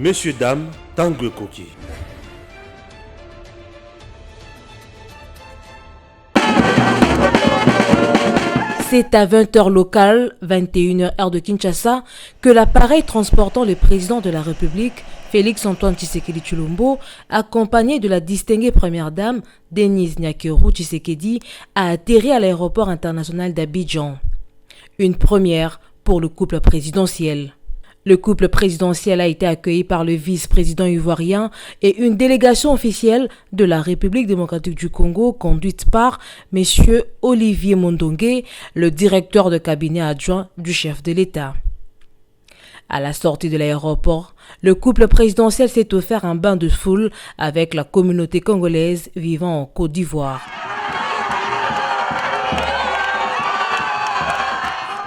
Messieurs, dames, Tanguy Koki. C'est à 20h locale, 21h heure de Kinshasa, que l'appareil transportant le président de la République, Félix-Antoine Tshisekedi Tshilombo, accompagné de la distinguée première dame, Denise Nyakeru Tshisekedi, a atterri à l'aéroport international d'Abidjan. Une première pour le couple présidentiel. Le couple présidentiel a été accueilli par le vice-président ivoirien et une délégation officielle de la République démocratique du Congo conduite par M. Olivier Mondongué, le directeur de cabinet adjoint du chef de l'État. À la sortie de l'aéroport, le couple présidentiel s'est offert un bain de foule avec la communauté congolaise vivant en Côte d'Ivoire.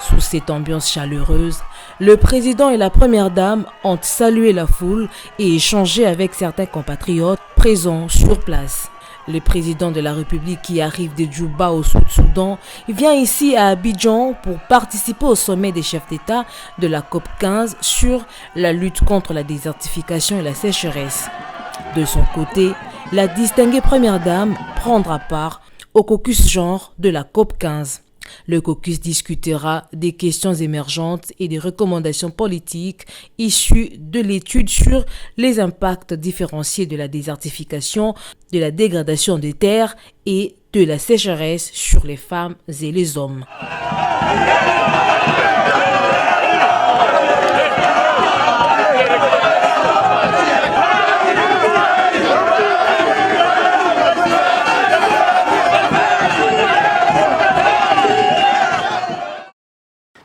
Sous cette ambiance chaleureuse, le président et la première dame ont salué la foule et échangé avec certains compatriotes présents sur place. Le président de la République qui arrive de Djouba au Sud-Soudan vient ici à Abidjan pour participer au sommet des chefs d'État de la COP 15 sur la lutte contre la désertification et la sécheresse. De son côté, la distinguée première dame prendra part au caucus genre de la COP 15. Le caucus discutera des questions émergentes et des recommandations politiques issues de l'étude sur les impacts différenciés de la désertification, de la dégradation des terres et de la sécheresse sur les femmes et les hommes.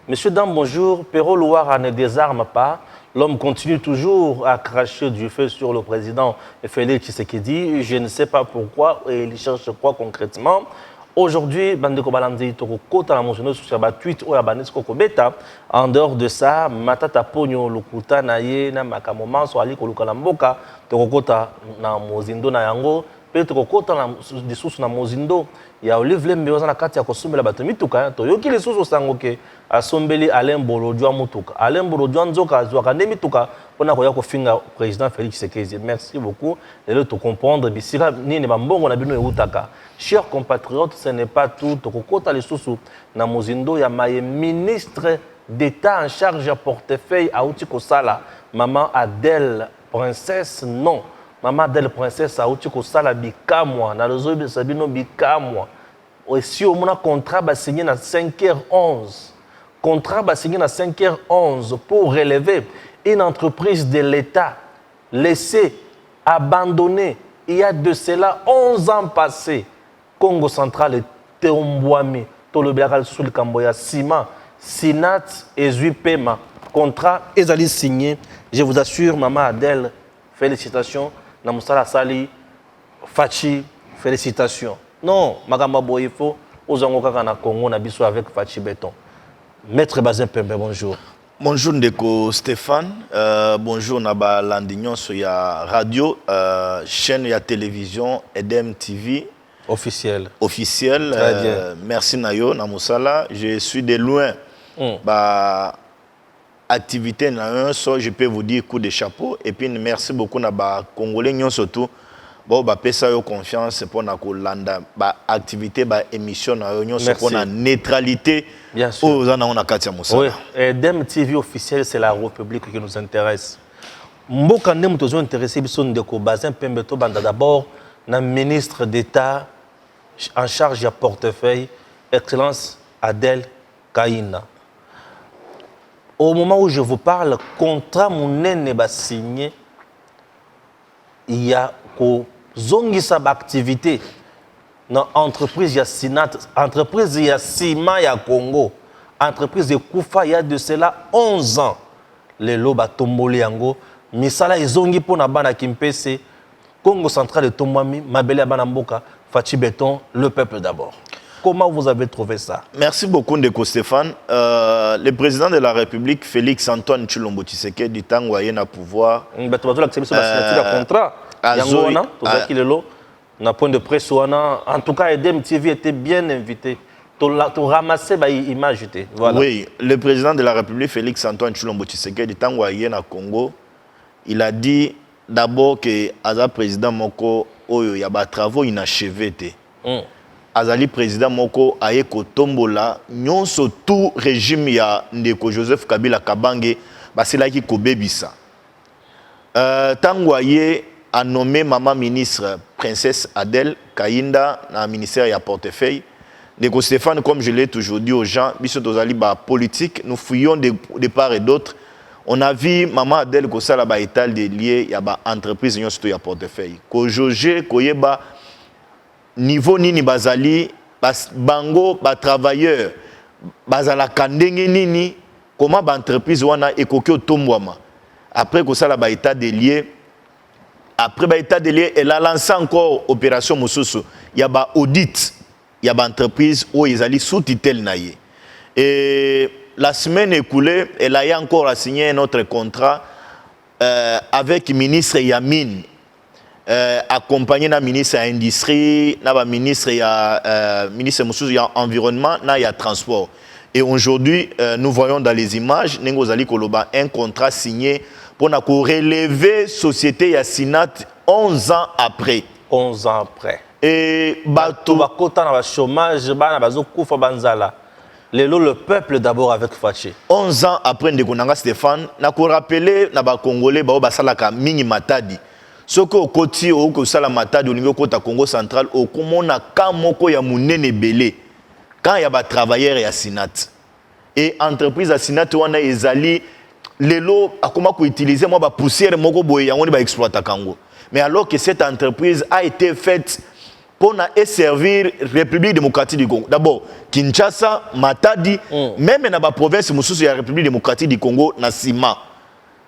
Messieurs, dames, bonjour. Perrault Loire ne désarme pas. L'homme continue toujours à cracher du feu sur le président Félix Tshisekedi. Je ne sais pas pourquoi et il cherche quoi concrètement. Aujourd'hui, Bandeko Balandi Tokota a mentionné sur sa tweet ou Abanesko Kobeta. En dehors de ça, Matata Pogno Lukuta Naye na Makamoma Swali Kolukalamboka Tokota na Mozindo na Yango. Tokota na disusu na Mozindo. Ya Olive Lembe na kati ya kosumbela bato mituka to yoki lisusu sangoke asombeli Alain Bolodjoa mutuka Alain Bolodjoa nzoka azwaka nde mituka pona koya kofinga président Félix Tshisekedi. Merci beaucoup de le comprendre bisira nini bambongo na bino eutaka. Chers compatriotes, ce n'est pas tout tokota lisusu na Mozindo ya maye ministre d'État en charge à portefeuille auti kosala maman Adèle princesse non. Maman Adèle Princesse a outi ko sala bikamwa na lozo sabino bikamwa. Si au moins contrat ba signé na 5h11. Contrat ba signé na 5h11 pour relever une entreprise de l'État laissée abandonnée il y a de cela 11 ans passés. Congo central et Teombouami, Tolobelakal sur le Camboya Ciment, Sinat et Zuipema. Contrat ezali signé. Je vous assure maman Adèle, félicitations. Namusala Sali, Fachi, félicitations. Non, Magamba Boyefo, aux Angokaka na Congo, na biso avec Fachi Béton. Maître Bazin Pembe, bonjour. Bonjour Ndeko Stéphane, bonjour Naba Landignon sur la radio, chaîne et télévision Edem TV. Officiel. Officiel. Très bien. Merci Nayo, Namusala. Je suis de loin. Activité na un so je peux vous dire coup de chapeau et puis merci beaucoup na ba congolais nyon surtout bon ba pesa yo confiance pour na ko landa ba activité ba émission na yo so pour na neutralité bien sûr aux ana on a katia musala oui Edem TV officiel c'est la République qui nous intéresse mboka ndem tozo intéressé biso ndeko Bazin Pembe to banda d'abord na ministre d'État en charge à portefeuille excellence Adèle Kaina. Au moment où je vous parle, contrat monene ba signé, il y a ko zongi sa activité dans entreprise ya Sinat, entreprise ya Ciment ya Congo, entreprise de Koufa il y a de cela 11 ans. Les loba tomboli yango, misala ezongi pona bana kimpese, Congo central de Tombami, Mabele bana mboka, Fachi Béton, le peuple d'abord. Comment vous avez trouvé ça? Merci beaucoup Ndeko Stéphane. Le président de la République, Félix-Antoine Tshilombo Tshisekedi, tango ayena pouvoir. Contrat. Na point de presse en tout cas Edem TV était bien invité. Tu ramasser ba image. Voilà. Oui, le président de la République, Félix-Antoine Tshilombo Tshisekedi, tango ayena Congo. il a dit d'abord que Aza président Moko, il y a des travaux inachevés. Azali président Moko aye kotombola nyonso tout régime ya ndeko Joseph Kabila Kabange baselaki kobebisa. Tango aye a nommé maman ministre princesse Adèle Kainda na ministère ya portefeuille. Ndeko Stéphane, comme je l'ai toujours dit aux gens, biso tozali ba politique, nous fouillons de part et d'autre. On a vu maman Adèle Kosala ba étal de lié ya ba entreprise nyonso to ya portefeuille. Ko joge koyeba niveau nini bazali bango ba travailleur bazala kandenge nini comment ba entreprise wana ekoki otombwama après que ça la ba état de lié après ba état de lié elle a lancé encore opération mususu il y a ba audit il y a ba entreprise où ils allaient sous tutelle naie et la semaine écoulée elle a encore signé un autre contrat avec ministre Yamine accompagné na ministre de l'industrie, na ministre ministre de l'environnement, na ya transport. Et aujourd'hui, nous voyons dans les images, Nengozali Koloba un contrat signé pour relever société ya Sinat 11 ans après. 11 ans après. Et bato bakota na ba chômage bana bazo kufa banzala. Le peuple d'abord avec Faché. 11 ans après Ndekonanga Stéphane, na ko rappeler na ba Congolais ba basalaka mingi matadi. Ce que au côté au Salamata de l'Union Côte Congo central au komona kamoko ya munene belé quand il y a des travailleurs à Sinat et entreprise à Sinat wana ezali lelo akoma ko utiliser moi ba poussière moko boye yango ba exploiter Congo mais alors que cette entreprise a été faite pour servir République démocratique du Congo d'abord Kinshasa Matadi même na ba province mususu ya République démocratique du Congo na Sima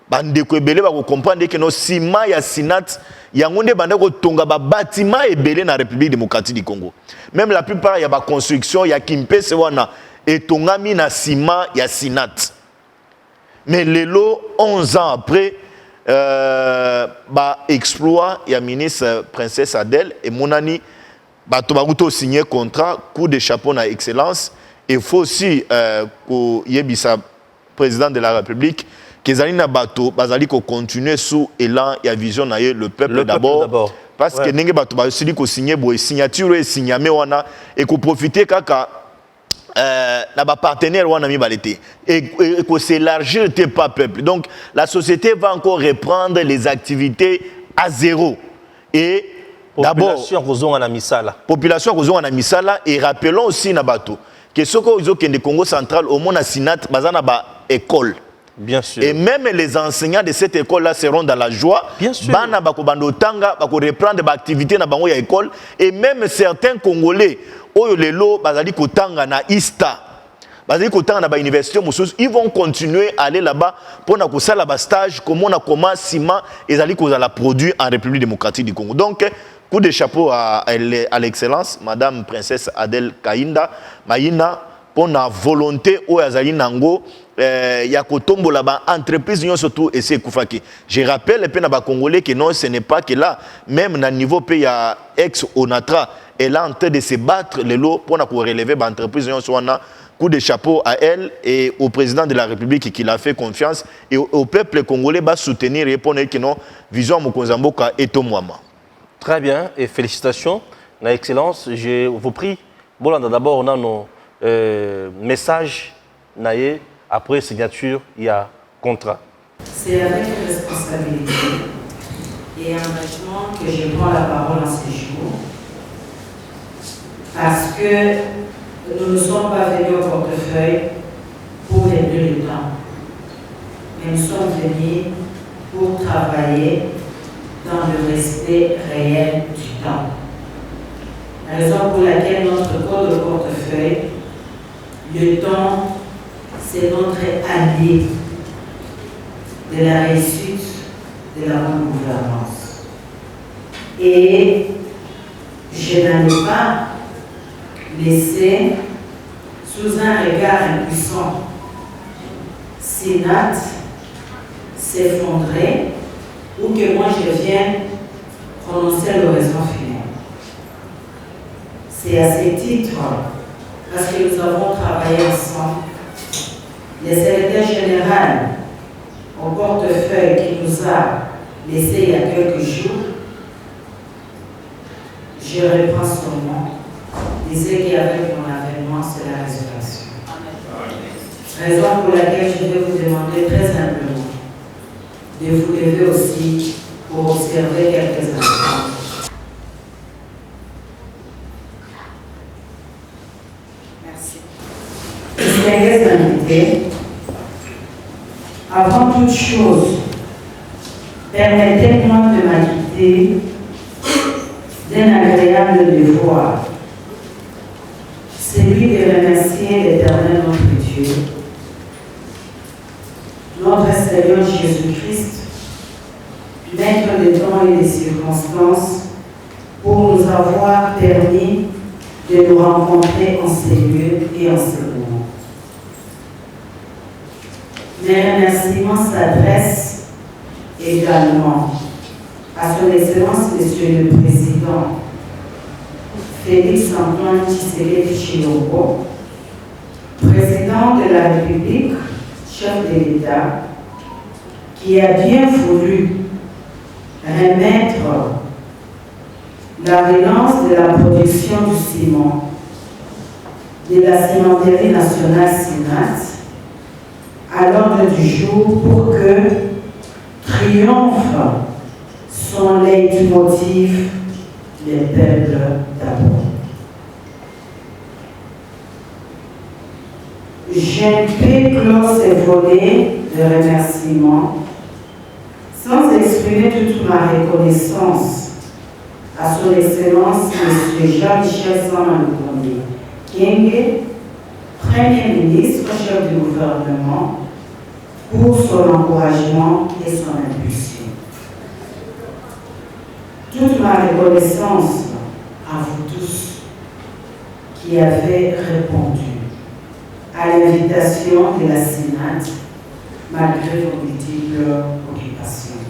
bandeko ebele ba ko comprendre que no Sima ya Sinat yango nde banda ko tonga ba bâtiment ebele na République démocratique du Congo même la plupart ya ba construction ya Kimpese wana etongami na Sima ya Sinat mais lelo 11 ans après ba exploit ya ministre princesse Adèle et monani bato bakuto signer contrat coup de chapeau na excellence et faut aussi ko yebisa président de la République qu'ils na bato bazali ko continuer sous élan et vision na le peuple d'abord parce que nenge bato ba sili ko signer bo signature et signame wana et ko profiter kaka na ba partenaire wana mi balete et ko s'élargir te pas peuple donc la société va encore reprendre les activités à zéro et d'abord population kozonga na misala et rappelons aussi na bato que soko ozokende Congo central au mona Sinat bazana ba école. Bien sûr. Et même les enseignants de cette école-là seront dans la joie. Bien sûr. Bana bako bandotanga bako reprendre ba activité na bango ya école et même certains Congolais oyo lelo bazali kotanga na ISTA. Bazali kotanga na ba université mususu, ils vont continuer à aller là-bas pour na ko sala ba stage comment ciment ezali ko la produit en République démocratique du Congo. Donc coup de chapeau à l'excellence madame princesse Adèle Kainda Maïna pour la volonté au azali nango ya kotombola ba entreprise nyo surtout et c'est kufaki. Je rappelle pe na ba congolais que non ce n'est pas que là même na niveau pays ya ex Onatra elle est en train de se battre le lot pour na ko relever ba entreprise nyo soana coup de chapeau à elle et au président de la République qui l'a fait confiance et au peuple congolais ba soutenir et pour que non vision mokonzamboka et tomwama. Très bien et félicitations na excellence, je vous prie. Bon d'abord on a nos messages naïe. Après signature, il y a contrat. C'est avec responsabilité et engagement que je prends la parole en ces jours. Parce que nous ne sommes pas venus au portefeuille pour régler le temps. Mais nous sommes venus pour travailler dans le respect réel du temps. La raison pour laquelle notre code de portefeuille, le temps, c'est notre allié de la réussite de la bonne gouvernance. Et je n'en ai pas laissé sous un regard impuissant Sinat s'effondrer ou que moi je vienne prononcer l'oraison funèbre. C'est à ce titre, parce que nous avons travaillé ensemble, le secrétaire général au portefeuille qui nous a laissé il y a quelques jours, je reprends son nom, disait qu'avec mon avènement, c'est la résurrection. Raison pour laquelle je vais vous demander très simplement de vous lever aussi pour observer quelques instants. Merci. Distingués invités, avant toute chose, permettez-moi de m'acquitter d'un agréable devoir, celui de remercier l'Éternel notre Dieu, notre Seigneur Jésus-Christ, maître des temps et des circonstances, pour nous avoir permis de nous rencontrer en ces lieux et en ces moments. Mes remerciements s'adressent également à son Excellence Monsieur le Président Félix Antoine Tshisekedi Tshilombo, Président de la République, chef de l'État, qui a bien voulu remettre la relance de la production du ciment de la cimenterie nationale CINAT à l'ordre du jour pour que triomphe son leitmotiv, les peuples d'abord. Je ne peux clore ces volets de remerciements sans exprimer toute ma reconnaissance à son Excellence M. Jean-Michel Sama-Lukonde Kyenge, Premier ministre, chef du gouvernement, pour son encouragement et son impulsion. Toute ma reconnaissance à vous tous qui avez répondu à l'invitation de la CINAT malgré vos multiples occupations.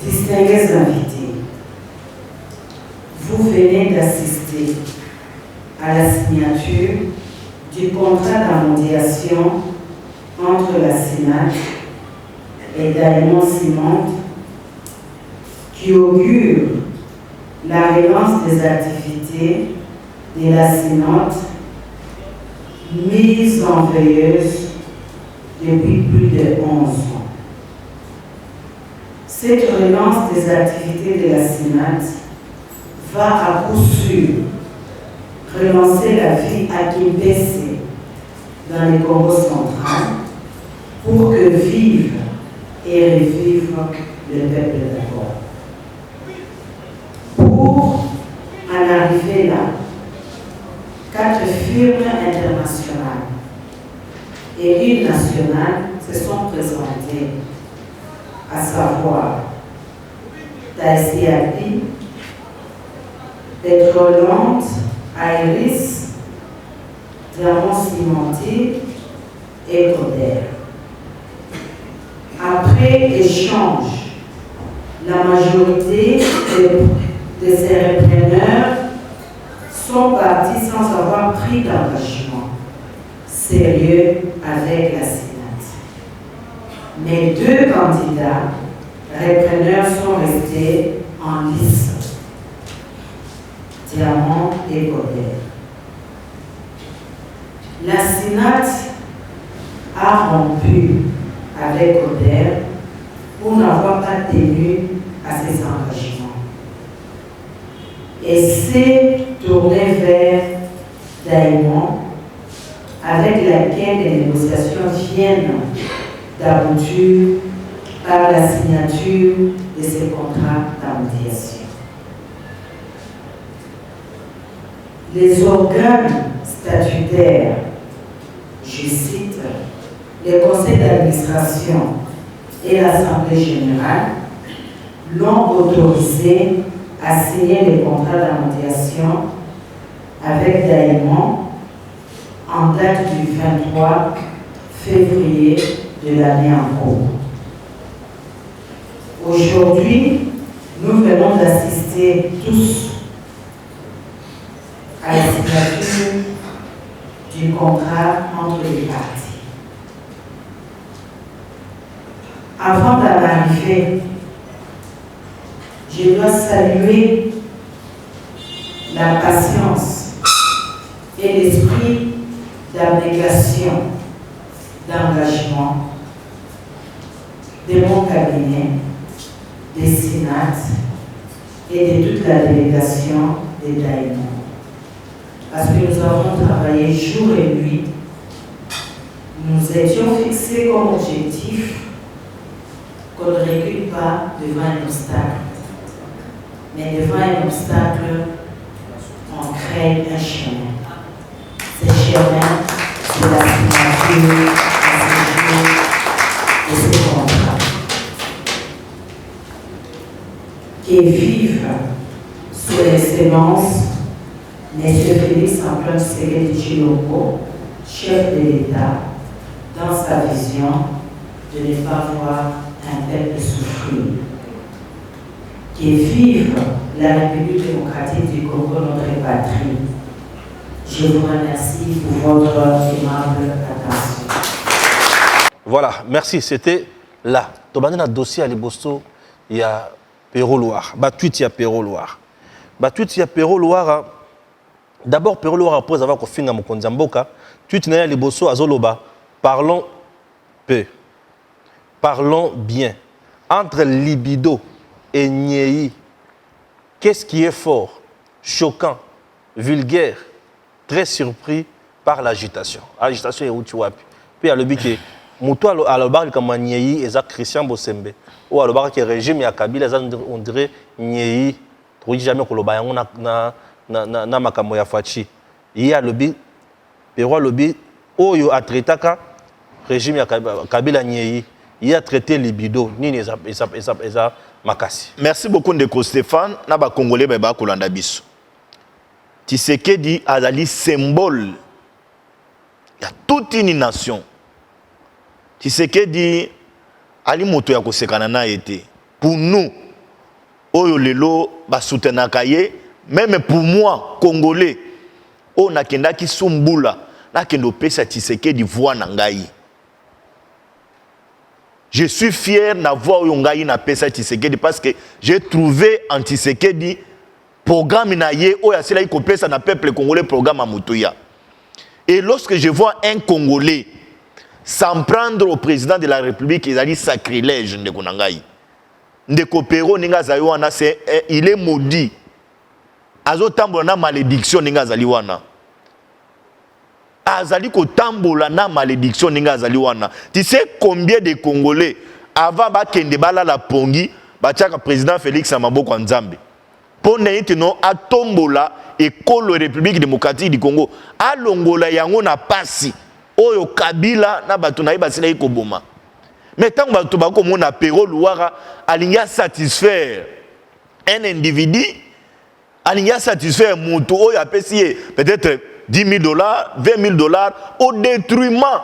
Distingués invités, vous venez d'assister à la signature du contrat d'amodiation entre la CINAT et Diamond Ciment qui augure la relance des activités de la CINAT mise en veilleuse depuis plus de 11 ans. Cette relance des activités de la CINAT va à coup sûr relancer la vie à Kimpese dans le Congo central pour que vive et revive le peuple d'abord. Pour en arriver là, 4 firmes internationales et une nationale se sont présentées, à savoir Taïsiapi, Petroland, Iris, Diamond Cimentier et Coder. Après échange, la majorité de ces repreneurs sont partis sans avoir pris d'engagement sérieux avec la CINAT. Mais 2 candidats repreneurs sont restés en lice, Diamant et Coder. La CINAT a rompu avec Coder pour n'avoir pas tenu à ses engagements et s'est tournée vers Diamond, avec laquelle les négociations viennent d'aboutir par la signature de ces contrats d'amodiation. Les organes statutaires, je cite, les conseils d'administration et l'Assemblée générale l'ont autorisé à signer les contrats d'amodiation avec Diamond en date du 23 février de l'année en cours. Aujourd'hui, nous venons d'assister tous à la signature du contrat entre les parties. Avant d'en arriver je dois saluer la patience et l'esprit d'abnégation, d'engagement de mon cabinet, des Sénats et de toute la délégation des Daïmons. Parce que nous avons travaillé jour et nuit, nous étions fixés comme objectif qu'on ne recule pas devant un obstacle. Mais devant un obstacle, on crée un chemin. Ce chemin, c'est la signature, de ce contrat. Qui vive sous l'excellence M. Félix Antoine Tshisekedi Tshilombo, chef de l'État, dans sa vision de ne pas voir un peuple souffrir. Qui vive la République démocratique du Congo, notre patrie. Je vous remercie pour votre aimable attention. Voilà, merci. C'était là. Tobane na dossier à Liboso, il y a Perrault Loire. Tweet, il y a Perrault Loire. Tweet, il y a Perrault Loire. D'abord, Perrault Loire, après avoir fait un Mokondiamboka, tweet na Liboso à Zoloba. Parlons peu. Parlons bien. Entre libido et Nyei, qu'est-ce qui est fort, choquant, vulgaire, très surpris par l'agitation. L'agitation est où tu vois. Puis il y a le but que Moutou à l'obar comme Nyei et Christian Bosembe. Ou à l'obar qui est régime et à Kabila, on dirait Nyei. Tu dis jamais que l'obar na makamo ya fachi. Il y a le but, Perrault le but, Oyo a traité régime ya Kabila Nyei. Il a traité libido, ni eza makasi. Merci beaucoup Ndeko Stéphane. Na ba Congolais ba kolanda biso. Tshisekedi azali symbole ya toute une nation. Tshisekedi ali moto ya kosekana na été. Pour nous, oyo lelo ba soutenaka ye, même pour moi Congolais, o nakendaki sumbula, nakendo pesa Tshisekedi voix na ngai. Je suis fier d'avoir eu na pesa Tshisekedi parce que j'ai trouvé en Tshisekedi programme naye o ya sila iko pesa na peuple congolais programme à Mutuya. Et lorsque je vois un Congolais s'en prendre au président de la République, il a dit sacrilège ndeko nangai. Ndeko Perrault ninga zayoana c'est il est maudit. Azo tambola na malédiction ninga zaliwana. Azali ko tambola na malédiction ninga azali wana. Tu sais combien de Congolais avant ba kende bala la pongi ba tiaka président Félix Amaboko Nzambe. Pour n'être non atombola école République démocratique du Congo. A longola yango na pasi. Oyo Kabila na batu na ibasila iko boma. Mais tant batu ba ko mona Perrault Loire alinga satisfaire un individu, alinga satisfaire mutu oyo apesi peut-être $10 000, $20 000 au détriment.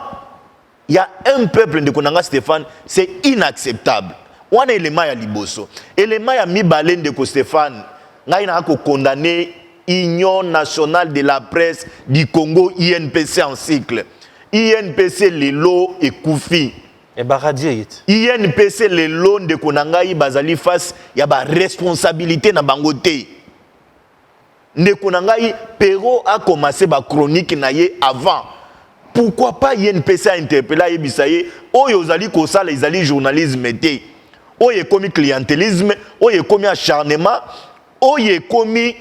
Il y a un peuple de Konanga Stéphane, c'est inacceptable. On a élément à Liboso. Élément à Mibalen de Stéphane, on a condamné Union nationale de la presse du Congo, INPC en cycle. INPC Lelo et Koufi. Et Baradier. INPC Lelo de Konanga Bazali face, il y a une responsabilité dans Bangote. Nekonangai Perrault a commencé ba chronique naie avant. Pourquoi pas INPC a interpellé Bisaye? Oyo zali kosala izali journalisme été. Oyo commis clientélisme, oyo commis acharnement, oyo commis.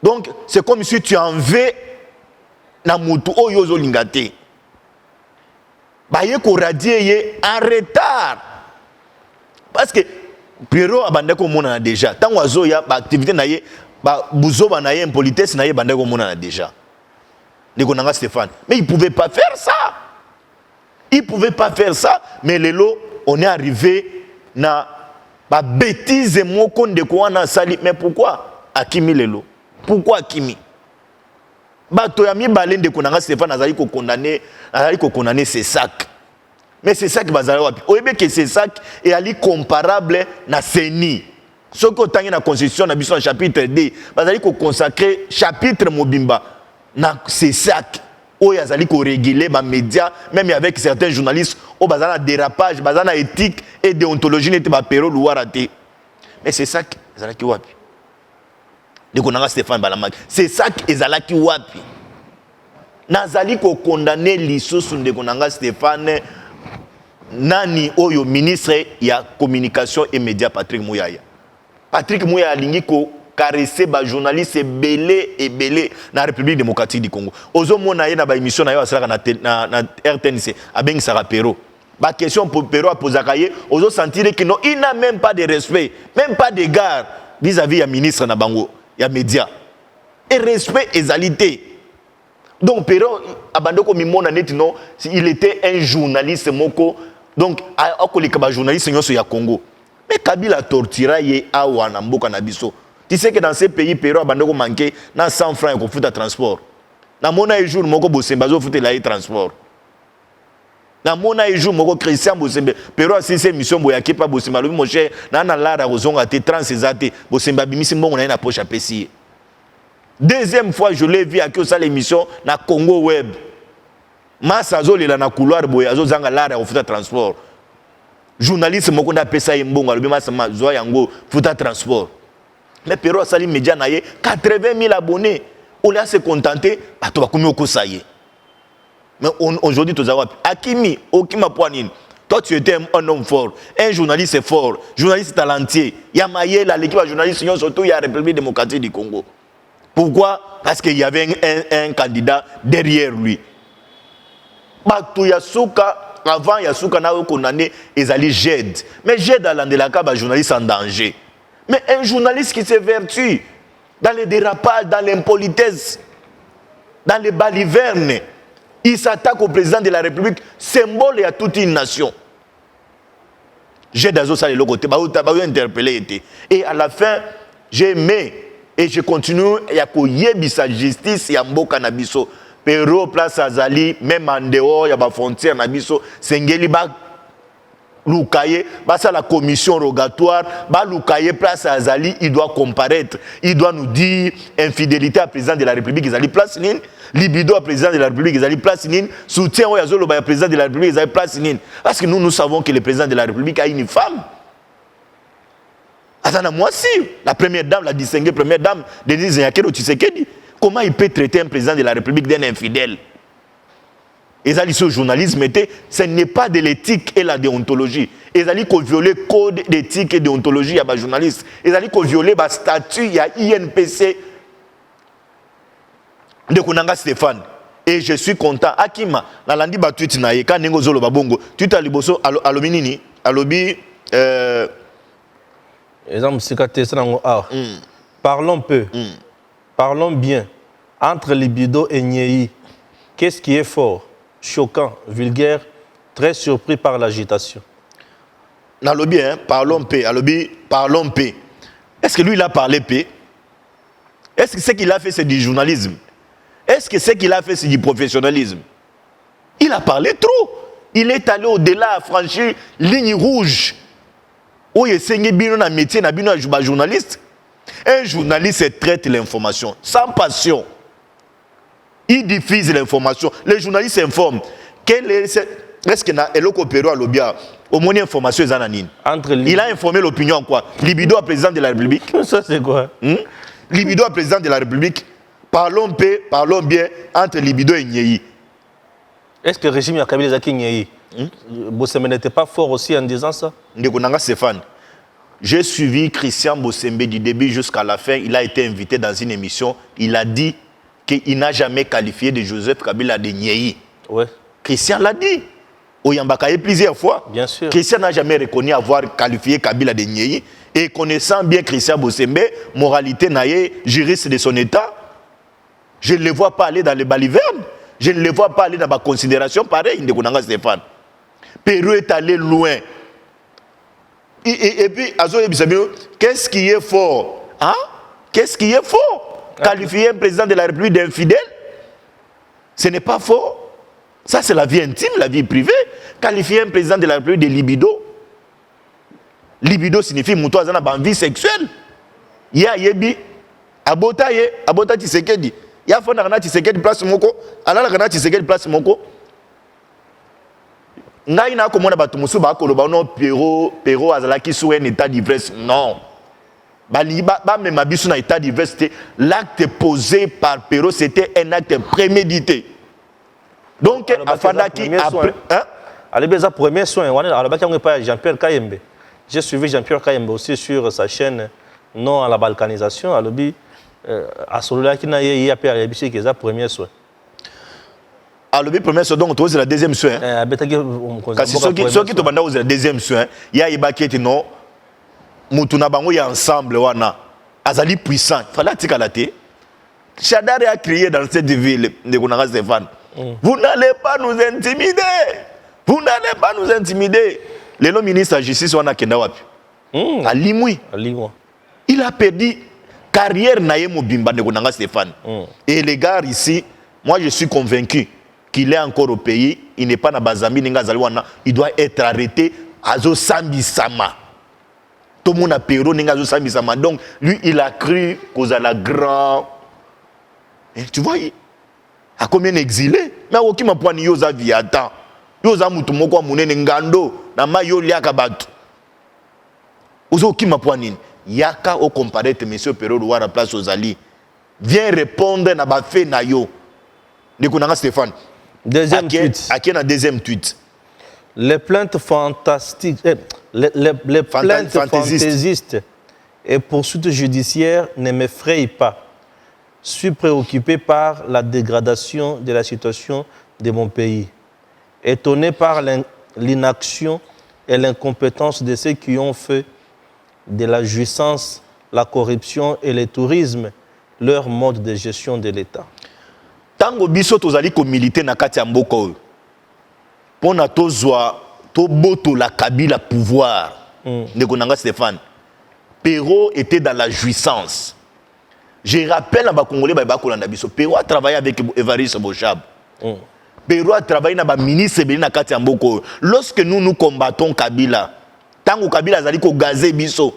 Donc c'est comme si tu en veux na mutu oyo zolingate. Ba ye ko radier en retard. Parce que Perrault abandé ko mona déjà. Tant oiseau ya ba activité naie ba buzoba na ye impolitesse na ye bandeko mona déjà. Ndeko nanga Stéphane. Mais il pouvait pas faire ça. Il pouvait pas faire ça, mais lelo on est arrivé na ba bêtise moko ndeko wana sali. Mais pourquoi Akimi lelo? Pourquoi Akimi? Bato ya mibale ndeko nanga Stéphane azali ko condamner ses sacs. Mais c'est ça qui bazala wapi. Oyebe que ces sacs est ali comparable na CENI. Ce que vous avez dans la Constitution, dans le chapitre 2, vous allez consacrer chapitre Mobimba dans ces sacs où vous allez réguler les médias, même avec certains journalistes, où vous avez dérapage, vous avez éthique et déontologie, vous avez Perrault Loire. Mais c'est ça, ezalaki wapi ndeko nanga Stéphane Balamaki c'est ça ezalaki wapi nazali ko condamner lisusu ndeko nanga Stéphane nani oyo ministre ya communication et médias Patrick Mouyaya alingi ko caresser ba journaliste belé na République démocratique du Congo ozo mona ye na ba émission na yo asalaka na RTNC abengi sara Pero ba question pour Pero a posé kaye ozo sentir que non il n'a même pas de respect même pas d'égard vis-à-vis ya ministre na bango ya média et respect ezalité donc Pero abandoko mimona net non il était un journaliste moko donc akolika ba journaliste nyonso ya Congo mais Kabila tortura ye awa na mboka na biso tu sais que dans ces pays Pero abandoko manqué na 100 francs ko futa transport na mona jour moko Bosemba zo futa la transport na mona jour moko Christian Bosemba Pero asisi mission boyaki pa Bosemba lobi mon cher na lara kozonga te transezate Bosemba bimisi mbongo na poche apesi. Deuxième fois je l'ai vu à que ça l'émission na Congo Web massa zo lela na couloir boya zo zanga lara ko futa transport journaliste moko na pesa mbongo lobi massa zo yango futa transport mais Pero sali média na ye 80 000 abonnés on a se contenter bato bakomi okosaye. Mais aujourd'hui, tu as Akimi, Okima Poanine. Toi, tu étais un homme fort, un journaliste fort, journaliste talentueux. Yamaye, l'équipe de journalistes, surtout, il y a la République démocratique du Congo. Pourquoi? Parce qu'il y avait un candidat derrière lui. Batou Yasuka, avant Yasuka, n'a condamné Ezali Jed. Mais Jed a l'andelaka, un journaliste en danger. Mais un journaliste qui s'évertue dans les dérapages, dans l'impolitesse, dans les balivernes. Il s'attaque au président de la République, symbole à toute une nation. J'ai d'ailleurs ça le côté, interpellé. Et à la fin, j'ai aimé et je continue à sa justice et à Mboka Nabiso. Pero place Azali, même en dehors, il y a des frontières Nabiso, Sengeli ba Lukaye, ça la commission rogatoire, ba Lukaye place Azali, il doit comparaître, il doit nous dire infidélité à président de la République, ils allaient place nine. Libido à président de la République, ils allaient place nine. Soutien au Yazolo à président de la République, ils allaient place nine. Parce que nous savons que le président de la République a une femme. Attends, moi si, la première dame, la distinguée première dame, Denise Nyakero Tshisekedi, comment il peut traiter un président de la République d'un infidèle? Et ça, le journalisme, ce n'est pas de l'éthique et la déontologie. Ils allaient violer le code d'éthique et de déontologie à les journalistes. Ils allaient violer le statut, il y a INPC. De Kunanga Stéphane. Et je suis content. Akima, la landi ba tweet na ye ka nengo zolo babongo. Tweet à liboso alobi nini? Alobi exemple sikate sanango ah. Parlons peu. Parlons bien. Entre libido et Nyei, qu'est-ce qui est fort, choquant, vulgaire, très surpris par l'agitation? Nalobi hein, parlons peu, alobi parlons peu. Est-ce que lui il a parlé peu? Est-ce que ce qu'il a fait c'est du journalisme? Est-ce que ce qu'il a fait, c'est du professionnalisme? Il a parlé trop. Il est allé au-delà, à franchir ligne rouge. Où il est un métier, un journaliste. Un journaliste traite l'information sans passion. Il diffuse l'information. Les journalistes s'informent. Est-ce qu'il y a un Pero à l'Obia? Au moins, information est anonyme. Il a informé l'opinion quoi? Libido à président de la République. Ça, c'est quoi? Libido à président de la République. Parlons peu, parlons bien entre Libido et Nyei. Est-ce que le régime Kabila Zaki Nyei, Bosembe n'était pas fort aussi en disant ça? Ndekonanga Stéphane, j'ai suivi Christian Bosembe du début jusqu'à la fin. Il a été invité dans une émission. Il a dit qu'il n'a jamais qualifié de Joseph Kabila de Nyei. Ouais. Christian l'a dit. Au Yambakaye plusieurs fois. Bien sûr. Christian n'a jamais reconnu avoir qualifié Kabila de Nyei. Et connaissant bien Christian Bosembe, moralité naïe, juriste de son État, je ne le vois pas aller dans les balivernes. Je ne le vois pas aller dans ma considération pareil, Ndekonanga Stéphane. Pero est allé loin. Et puis, qu'est-ce qui est fort? Hein? Qu'est-ce qui est fort? Qualifier un président de la République d'infidèle? Ce n'est pas fort. Ça, c'est la vie intime, la vie privée. Qualifier un président de la République de libido. Libido signifie mouton dans vie sexuelle. Ya yebi, abota Tshisekedi. Il y a un Tshisekedi place moko, alala kana Tshisekedi place moko. Ngai na komona batu musu ba koloba no Pero azalaki sous un état d'ivresse non. même abisso na état d'université, l'acte posé par Perrault, c'était un acte prémédité. Donc, Afadaki après. Allez, premier soin. Jean-Pierre Kayembe. J'ai suivi Jean-Pierre Kayembe aussi sur sa chaîne Non à la balkanisation. À celui-là qui n'a eu à faire les premiers soins. À le premier soin, donc, c'est la deuxième soin. Ceux qui te demandent la deuxième soin, il y a Ibaki non. Mutuna bango ya ensemble wana azali puissant fala tikalate Chadari a crié dans cette ville de Konanga Stéphane. Vous n'allez pas nous intimider. Vous n'allez pas nous intimider. Le ministre de la Justice wana kenda wapi à Limoué. Il a perdu carrière naye mobimba de Konanga Stéphane. Et les gars ici, moi je suis convaincu qu'il est encore au pays, il n'est pas na bazambi ninga zalwana, il doit être arrêté azo sambi sama. Tout le monde a Perrault, donc lui il a cru qu'aux a la grand. Et tu vois, à combien exilé? Mais aucun m'a point yoza viata. Yoza mutumoko munene ngando na mayo liaka batu. Ozo qui m'a point yaka au comparaître monsieur Perrault ou à la place aux Ali. Viens répondre na ba fait na yo. Nekunanga Stéphane. Deuxième tweet. À qui na deuxième tweet? Les plaintes fantastiques, les plaintes fantaisistes et poursuites judiciaires ne m'effrayent pas. Je suis préoccupé par la dégradation de la situation de mon pays. Étonné par l'inaction et l'incompétence de ceux qui ont fait de la jouissance, la corruption et le tourisme leur mode de gestion de l'État. Tango biso tozali ko militer na kati ya mboka oyo. Pona tozwa to boto la Kabila pouvoir de Konanga Stéphane. Perrault était dans la jouissance. Je rappelle à Congolais Kolanda biso Perrault a travaillé avec Évariste Bochab. Perrault a travaillé na ba ministre na kati ya mboka oyo. Lorsque nous combattons Kabila, tango Kabila azali ko gazer biso.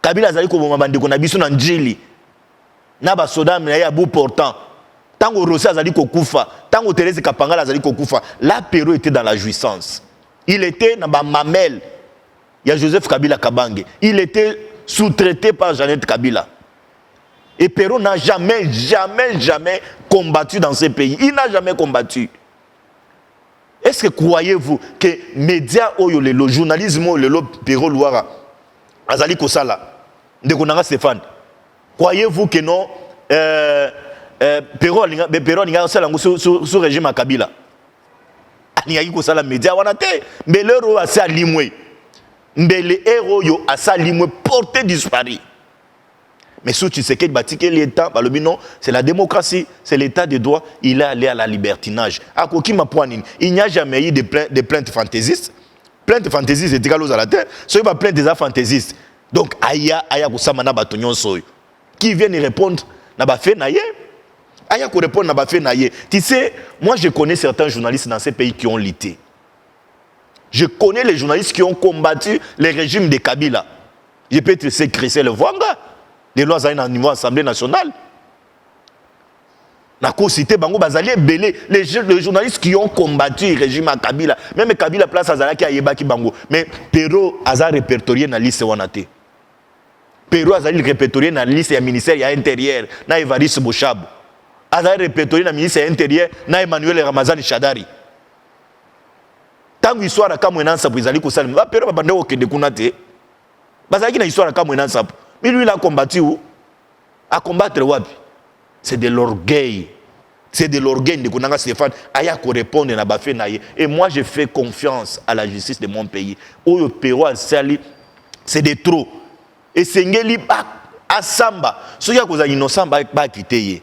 Kabila azali ko bomba bandeko na biso na njili. Na ba soda na ya bout portant. Tango Rossi azali kokufa, tango Thérèse Kapangala azali kokufa, là Perrault était dans la jouissance. Il était dans ma mamelle. Il y a Joseph Kabila Kabange. Il était sous-traité par Jeannette Kabila. Et Perrault n'a jamais combattu dans ce pays. Il n'a jamais combattu. Est-ce que croyez-vous que les médias, le journalisme, le Perrault Louara, azali kosala, de Konanga Stéphane, croyez-vous que non Perrault n'a pas sous régime à Kabila. Il n'y a pas de médias. Mais le héros a sa limoué. Mais le héros a sa limoué porté disparu. Mais si tu sais que l'État, c'est la démocratie, c'est l'État de droit, il est allé à la libertinage. Il n'y a jamais eu de plaintes fantaisistes. Plaintes fantaisistes, c'est égal aux à la terre. Ce n'est pas plainte des fantaisistes. Donc, qui viennent répondre, n'a pas fait naïe. Tu sais, moi je connais certains journalistes dans ces pays qui ont lutté. Je connais les journalistes qui ont combattu les régimes de Kabila. Je peux te citer Christelle Vwanga, des lois à un niveau Assemblée nationale. Les journalistes qui ont combattu le régime à Kabila, même Kabila place Azalaki à Yebaki Bango. Mais Perrault a répertorié dans la liste Wanate. Perrault a répertorié dans la liste du ministère intérieur, dans Évariste Bochab. A répertorié dans le ministère intérieur, dans Emmanuel Ramazani Chadari. Tant que l'histoire a kamouénan sa pour Izali Koussal, Perrault va bande au Kende Kounate. Bazaki na histoire a kamouénan sa. Mais lui il a combattu où? À combattre Wapi. C'est de l'orgueil. C'est de l'orgueil de Konanga Stéphane. Aya ko répondre na bafé naïe. Et moi je fais confiance à la justice de mon pays. Oyo Perrault a sali, c'est de trop. Et Sengeli ba asamba. Ceux qui ont innocent ba quitter.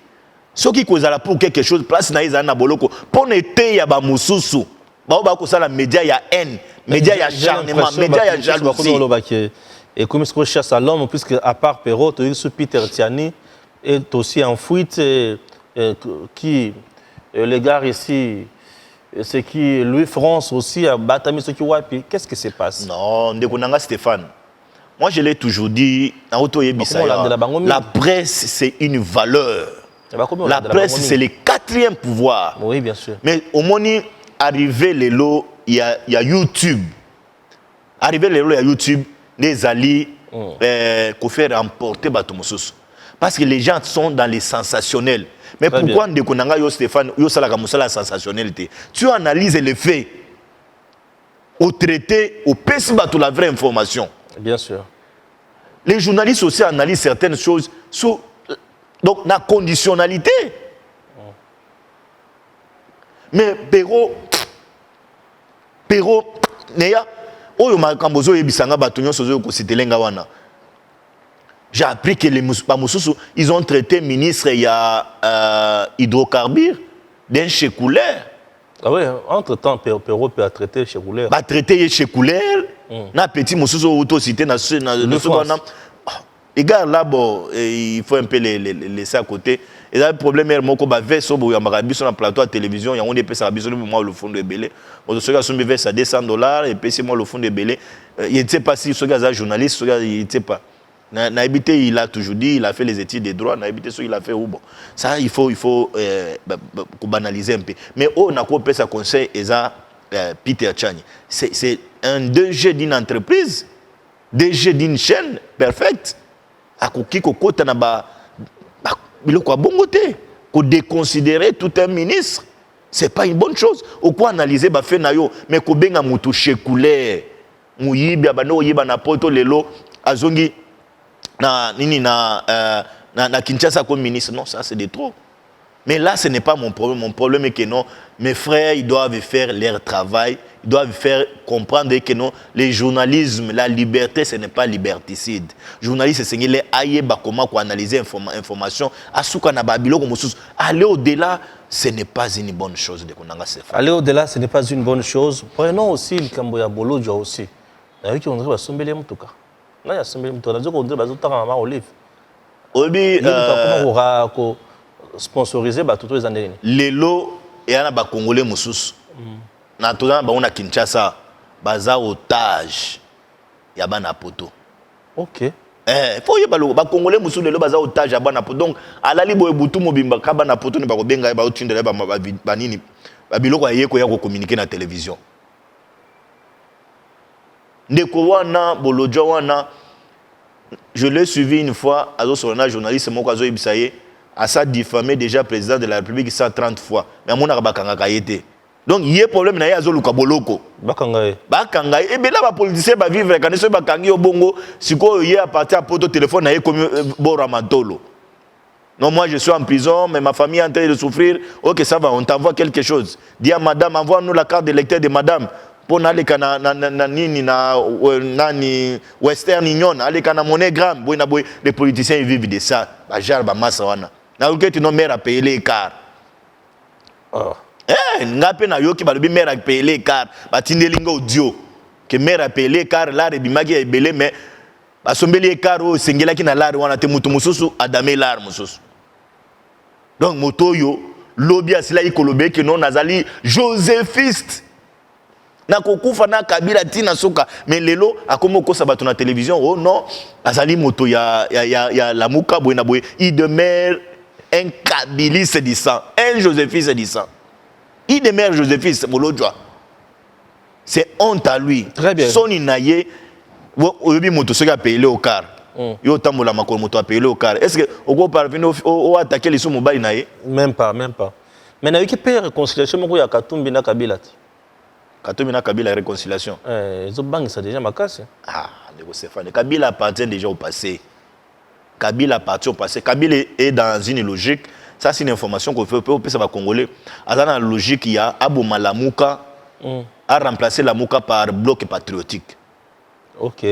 Ceux qui ont pour quelque chose place na izana boloko. Pour n'était ya ba mususu. Ba ba ko sala média ya haine, média ya acharnement, média ya jalousie. Et comme ce qu'on chasse à l'homme, puisque à part Perrault, Peter Tiani est aussi en fuite, qui les gars ici, c'est qui Louis France aussi a battu ce qui wapi. Qu'est-ce qui se passe? Non, Ndekonanga Stéphane. Moi je l'ai toujours dit, la presse c'est une valeur. La presse c'est le quatrième pouvoir. Oui, bien sûr. Mais au moment arrivé les lots, il y a YouTube. Arrivé les lots, il y a YouTube. Les alliés qu'on fait remporter Batomosus. Parce que les gens sont dans les sensationnels. Mais Très pourquoi Ndekonanga yo Stéphane, yo salaka musala sensationnalité? Tu analyses les faits. Au traité, au PES, bateau la vraie information. Bien sûr. Les journalistes aussi analysent certaines choses sous donc la conditionnalité. Mais Perrault, Neya, Oyo Makambozo Ebisanga Batonyo Sozo Kositelenga Wana. J'ai appris que les Moussous, ils ont traité ministre il y a hydrocarbures d'un chécoulaire. Ah oui, entre-temps, Perrault peut traiter chez Couleur. Bah traiter chez Couleur, na petit Moussou auto-cité na les gars là bon, il faut un peu les laisser à côté. Et là le problème est mon combat vers so boya marabi sur un plateau à télévision, il y a on est payé ça moi le fond de belé. On se gars sont vers ça $200 et payé moi le fond de belé. Il ne sait pas si ce gars est journaliste, ce gars il ne sait pas. Naïbité, il a toujours dit, il a fait les études des droits, Naïbité, il a fait où bon. Ça, il faut banaliser un peu. Mais on a coupé sa conseil, et ça, Peter Chani. C'est un DG d'une entreprise, DG d'une chaîne perfecte. À qui côté na ba, il quoi bon côté, qu'on déconsidérer tout un ministre, c'est pas une bonne chose. Au quoi analyser ba fait nayo, mais qu'on benga mutu chekoulé, muyibi abano yiba na poto lelo azongi. Na Kinshasa comme ministre, non, ça c'est de trop. Mais là, ce n'est pas mon problème. Mon problème est que non, mes frères, ils doivent faire leur travail, ils doivent faire comprendre que non, le journalisme, la liberté, ce n'est pas liberticide. Journaliste, c'est les aïeba comment analyser information. Aller au-delà, ce n'est pas une bonne chose de Konanga Sefa. Aller au-delà, ce n'est pas une bonne chose. Prenons aussi le Kamboya Bolodja aussi. Il y a qui ont dit que Sombele Moutoka. Non, il y a Sombele Moutoka. Il y a qui ont dit que Olive. Obi, comment on va sponsoriser toutes les années. Les lots, il y a des Congolais Moussous. Naturellement, on a Kinshasa, baza otage, il y a un poto. Ok. Il faut y avoir des Congolais Moussous, les lots baza otage, il y a un poto. Donc, à la libre, Boutou Mobimba, Kabana poto, ne pas benga, ba otinde, ba banini, ba biloko ya communiquer na télévision. Ndeko wana, Bolodja wana, je l'ai suivi une fois, à un journaliste, mon kazo ibisaye, à ça diffamé déjà président de la République 130 fois. Mais mon arabakanga kayete. Donc il y a problème na yazo luka boloko. Bakangaye. Bakangaye. Et bien là, les politiciens va vivre quand ils sont bakangi au bongo. Si quoi il y a à partir à poto téléphone na comme boramantolo. Non, moi je suis en prison, mais ma famille est en train de souffrir. Ok, ça va, on t'envoie quelque chose. Dis à madame, envoie-nous la carte d'électeur de madame. Pour aller nani Western Union, aller kana MoneyGram, les politiciens ils vivent de ça. Bajar ba massa wana. Na uke tu no mère à payer les cartes. Ngape na yoki balobi mère à payer les cartes. Ba tindelinga audio que mère à payer les cartes là rebimaki e belé mais ba sombeli les cartes o sengela ki na lard wana te mutu mususu adame lard mususu. Donc moto yo lobby asila ikolobe que non nazali Joséphiste. Na kokufa na Kabila tina soka mais lelo akomo ko sabato na télévision oh non azali moto ya la muka boyna boy il demeure un Kabiliste du sang un Joséphiste du sang il demeure Joséphiste Bolodja c'est honte à lui très bien son inaye oyobi moto soka payer au car yo tambola makolo moto a payer au car est-ce que oko parvenir au attaquer les sous mobile naye même pas mais na équipe réconciliation moko ya Katumbi na Kabila ti Katumbi na Kabila réconciliation. Ils ont bangé ça déjà ma casse. Ah, Stéphane, Kabila appartient déjà au passé. Kabila appartient au passé. Kabila est dans une logique. Ça, c'est une information qu'on fait au ça va congolais. Dans la logique, il y a Abouma Lamouka a remplacé Lamouka par bloc patriotique. Ok.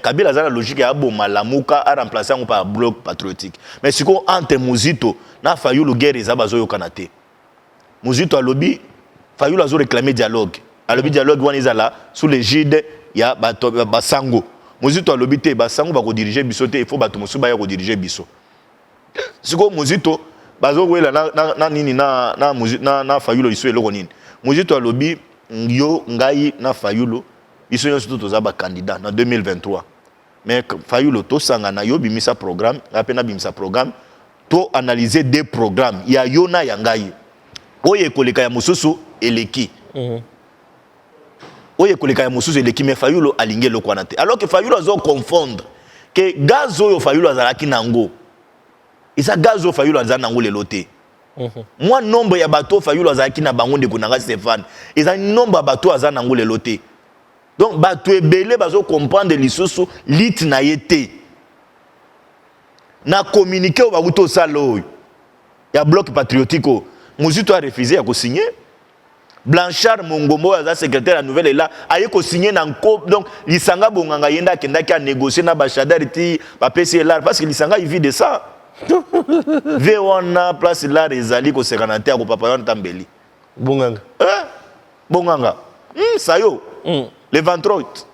Kabila dans la logique, il y a Abouma Lamouka a remplacé par bloc patriotique. Mais si on entre Mouzito, n'a failli le guerre et Abazo au Kanate. Mouzito a lobby, failli réclamer dialogue. À l'objet dialogue wanizala sous l'égide il y a Basango. Mozito à l'objet Basango va rediriger bisoté il faut bato musuba ya rediriger biso. Siko Mozito bazo wela na nini na fayulo iso eloko nini. Mozito à l'objet yo ngai na fayulo iso yo surtout toza ba candidat en 2023. Mais fayulo to sanga na yo bimisa programme, apena bimisa programme to analyser des programmes. Il y a yona ya ngai. Oye koleka ya mususu eleki. Oye koleka ya mususu eleki mais Fayulo alinge lo kwanate alors que Fayulo azo confondre que gaz oyo fayulu azalaki nango eza gaz oyo fayulu azalaki nango lelo te. Moi nombre ya bateau fayulu azalaki na bango ndeko nanga Stéphane eza nombre ya bateau azalaki nango lelo te. Donc bateau ebele bazo comprendre lisusu lit na yete na communiqué o bakuto osala oyo ya bloc patriotique Mouzito a refusé à signer. Blanchard Mongombo a secrétaire à nouvelle est là a signé dans donc l'Isanga Bonganga yenda qui a négocié na bachadar ti ba PCLR parce que l'Isanga il vit de ça. V1 place là rezali ko sekanantea ko papa yon tambeli. Bonganga. Bonganga. Ça yo. Le 28.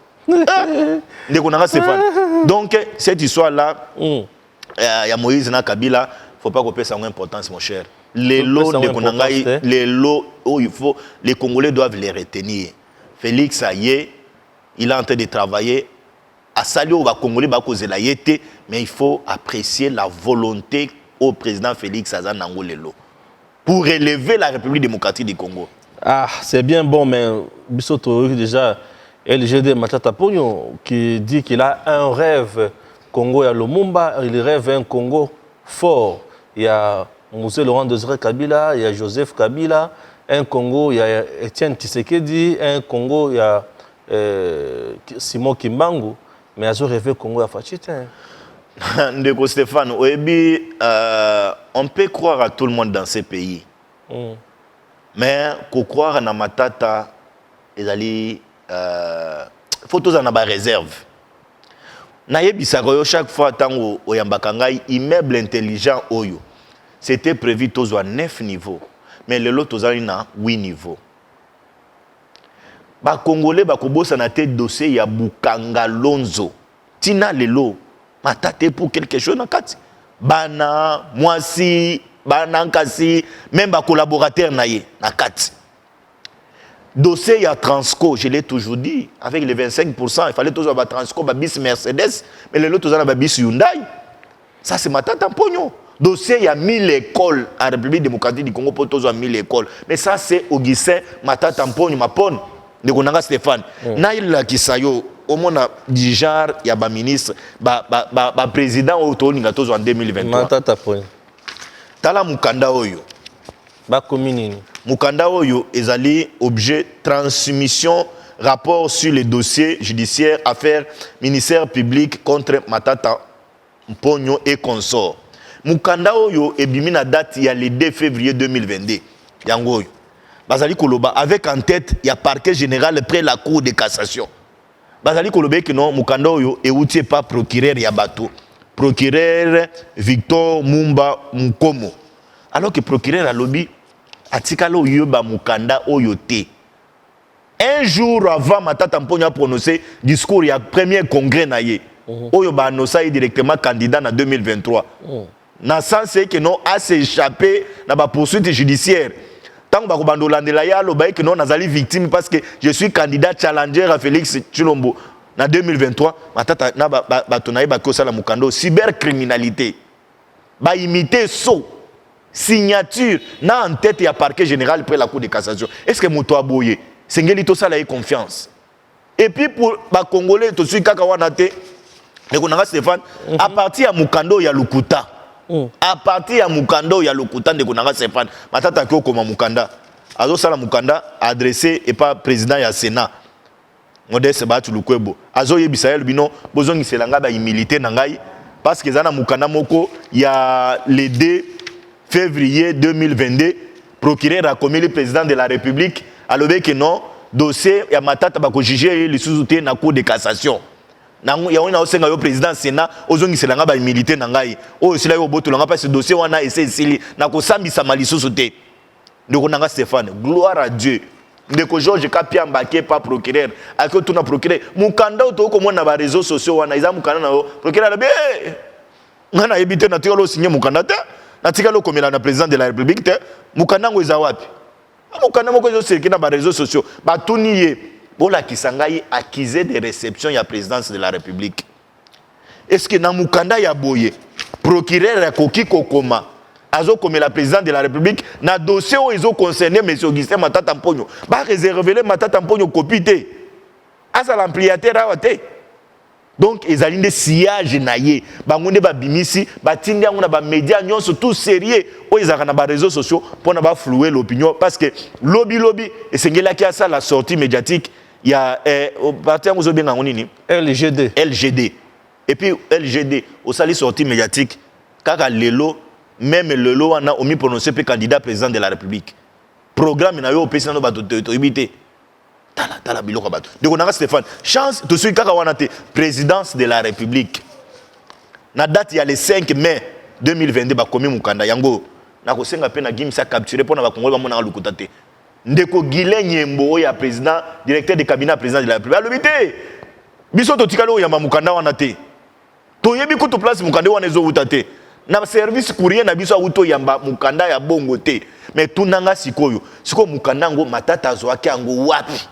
Ndekonanga Stéphane. Donc cette histoire là il y a Moïse na Kabila, faut pas qu'on pèse en importance mon cher. Les lots de Konangaï, les lots où il faut, les Congolais doivent les retenir. Félix, ça y est, il est en train de travailler. À saluer au Congolais, mais il faut apprécier la volonté au président Félix Azanango Lelo pour élever la République démocratique du Congo. Ah, c'est bien bon, mais Bissoto déjà, LGD Matata Pogno, qui dit qu'il a un rêve Congo à Lumumba, il rêve un Congo fort. Il y a Moussé Laurent Désiré Kabila, il y a Joseph Kabila, un Congo, il y a Etienne Tshisekedi, un Congo, il y a Simon Kimbangu, mais il y a rêvé Congo à Fachita. Ndeko Stéphane, on peut croire à tout le monde dans ces pays. Mais pour croire à Matata, il faut tous en avoir réserve. Chaque fois que immeuble intelligent oyo c'était prévu tous à 9 niveaux mais le lot tous à 8 niveaux. Ba Congolais ba kobosa na tête dossier ya Bukanga Lonzo tina lelo matate pour quelque chose na kati bana mwasi bana nkasi même ba collaborateur na ye na kati. Dossier il y a Transco, je l'ai toujours dit, avec les 25%, il fallait toujours avoir Transco, bis Mercedes, mais les autres, ils ont bis Hyundai. Ça, c'est ma tante en pognon. Dossier, il y a 1000 écoles en République démocratique du Congo pour tous 1000 écoles. Mais ça, c'est Augustin, ma tante en pognon, ma ponne, de Konanga Stéphane. Naïla Kisayo, au moins, du genre, il y a un ministre, un président au en 2023. Ma tante en pognon. Tala Mukanda Oyo. Ba commune. Mukanda Oyo ezali objet transmission rapport sur les dossiers judiciaires affaires ministère public contre Matata Mpogno et consorts. Mukanda Oyo ebimi na date il y a le 2 février 2022. Yango oyo. Bazali koloba avec en tête il y a parquet général près la cour de cassation. Bazali koloba que non Mukanda Oyo euti pas procureur ya bato. Procureur Victor Mumba Mukomo. Alors que procureur a lobby atikalo yoba Mukanda oyote. Un jour avant Matata Mpogno a prononcé discours il y a premier congrès naïe. Oyoba annoncé directement candidat en 2023. Na sens que non a s'échappé na ba poursuite judiciaire. Tant ba ko bandolandela ya loba que non nazali victime parce que je suis candidat challenger à Félix Tshilombo en 2023. Matata na ba tonaye ba ko sala Mukanda cybercriminalité. Ba imiter so signature na en tête ya parquet général près la cour de cassation. Est-ce que Mouto Aboye sengeli to sala confiance? Et puis pour ba Congolais to suis kaka wana te ne konanga Stéphane à partir ya Mukando ya Lukuta. À partir ya Mukando ya Lukuta de konanga Stéphane. Matata ko koma Mukanda. Azo sala Mukanda adressé et pas président ya Sénat. Modeste Batu Lukwebo. Azo yebisael bino bozongi selanga ba humilité na ngai parce que zana Mukanda moko ya le 2 février 2022, procureur a commis le président de la République, alors que non, dossier ya Matata bako juger le sous-outé na cour de cassation. Il y a un président Sénat, ozongi selanga ba militaire nangai. O sila yo boto langa parce dossier wana essayer sili na ko sambisa mali sous-outé. Ndeko nanga Stéphane, gloire à Dieu. Ndeko Georges Kapia Mbake pas procureur, ako tuna procureur. Mukanda to ko mona ba réseaux sociaux wana iza mukanda na procureur be. Ngana ebité na tolo signer Mukanda te. Natika lo komela na président de la République te Mukanda ngo eza wapi? Mukanda moko zo circuler na ba réseaux sociaux. Ba tuniye bola kisangai accusé de réception ya présidence de la République. Est-ce que na Mukanda ya boye procureur ya koki kokoma azo komela président de la République na dossier où ils ont concerné monsieur Augustin Matata Mpogno ba réserver Matata Mpogno copie te. Asa l'ampliateur awate. Donc ils ont des sillages naïe bangonde ba bimisi ba tindi ngona ba médias nyonso tout sérieux o ils ont na réseaux sociaux pour na ba flouer l'opinion parce que lobby et sengela qui a ça la sortie médiatique il y a au parti ngozo benga ngonini LGD et puis LGD au sali sortie médiatique kaka lelo même lelo wana omi prononcé pe candidat président de la République programme na yo opesa no ba to ibité tala biloko bato donc on a Stéphane chance de celui kaka wana te présidence de la République na date il y a le 5 mai 2022 ba komi mukanda yango na ko senga pe na gimisa capturer pona ba kongolo ba mona lukuta te ndeko Guilain Nyembo ya président directeur de cabinet président de la République alobité biso to tikalo ya mukanda wana te to yebi ko to place mukanda wana ezo utate na service courrier na biso auto yamba mukanda ya bongo te mais tunanga siko mukanda ngo matata zoaki yango wapi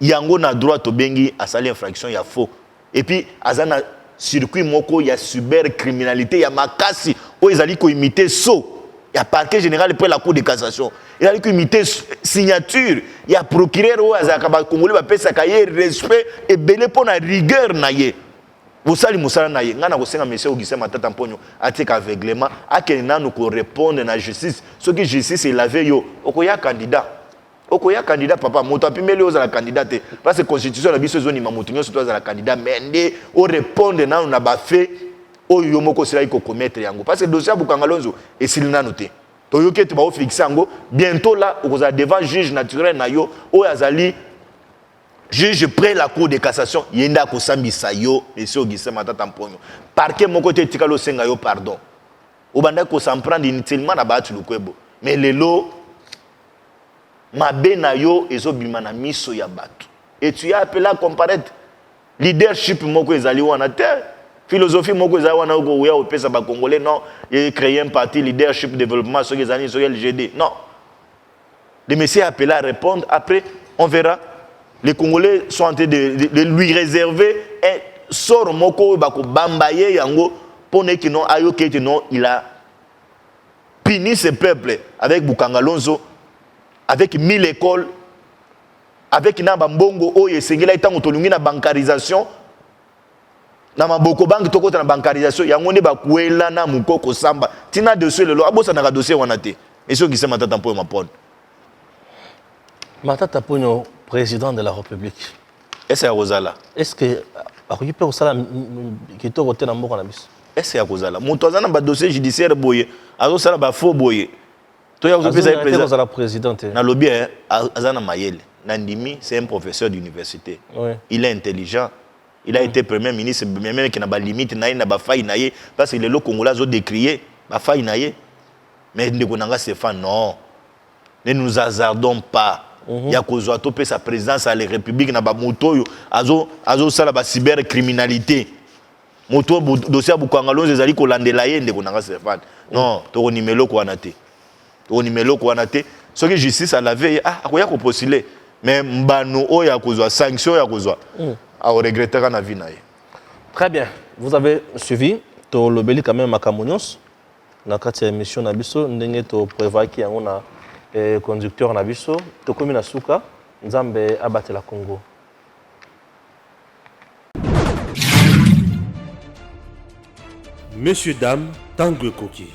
yango na droit to bengi asali infraction ya faux et puis azana circuit moko ya cybercriminalité ya makasi o ezali ko imiter ya parquet général pour la cour de cassation il a ko imiter signature ya procureur o azaka ba congolais ba pesa kaye respect et belé pour na rigueur na ye bosali musala na ye ngana ko senga monsieur Augustin Matata Mponyo atika aveuglement akenina no ko répondre na justice ce que justice est lavé yo okoya candidat papa moto apimeli ozala candidat te parce que constitution la biso zoni mamutunyo surtout ozala candidat mende o répondre na na ba fait oyo moko sila ko commettre yango parce que dossier Bukangalonzo et silina noté to yo ke te ba o fixer yango bientôt là okoza devant juge naturel na yo o azali juge près la cour de cassation yenda ko sambisa yo monsieur Augustin Matata Mponyo parquet moko te tikalo senga yo pardon obanda ko s'en prendre inutilement na baatu lukwebo mais lelo mabe na yo ezobima na miso ya bato et tu as appelé à comparaître leadership moko ezali wana te philosophie moko ezali wana ko ya opesa ba congolais non et créer un parti leadership développement so ezali so LGD non le monsieur appelé à répondre après on verra les Congolais sont en train de lui réserver un sort moko bako bambaye yango pour ne que non ayoke te non il a puni ce peuple avec Bukangalonzo avec 1000 écoles avec namba mbongo oyo esengela itango tolungi na bancarisation na maboko banki tokota na bancarisation yango nde bakuela na mukoko samba tina dossier lelo abosa na dossier wana te eso ki sema Matata Mponyo mapone Matata Mponyo président de la République est-ce Rosala est-ce que akoki pe kosala kitoko te na mboka na biso est-ce Rosala moto azana ba dossier judiciaire boye azosala ba faux boye to ya président présidente na lobby azana mayele Nandimi c'est un professeur d'université oui. Il est intelligent il a été premier ministre même qui n'a pas limite na ba faille na ye parce que les locaux congolais ont décrié ba faille na ye mais ndeko nanga Stéphane non ne nous hasardons pas ya kozwa to pe sa présidence à la République na ba moto azo sala ba cybercriminalité moto dossier Bukangalonzo ezali ko landela ye ndeko nanga Stéphane non to nimelo ko anate ce que justice a lavé akoya ko postuler mais mbano o ya kozwa sanction ya kozwa a regretter na vie na ye. Très bien, vous avez suivi to lobeli quand même makamonyos na kati ya émission na biso ndenge to prévoir ki yango na conducteur na biso to komi na suka nzambe abatela Congo. Messieurs, dames, Tanguy Koki.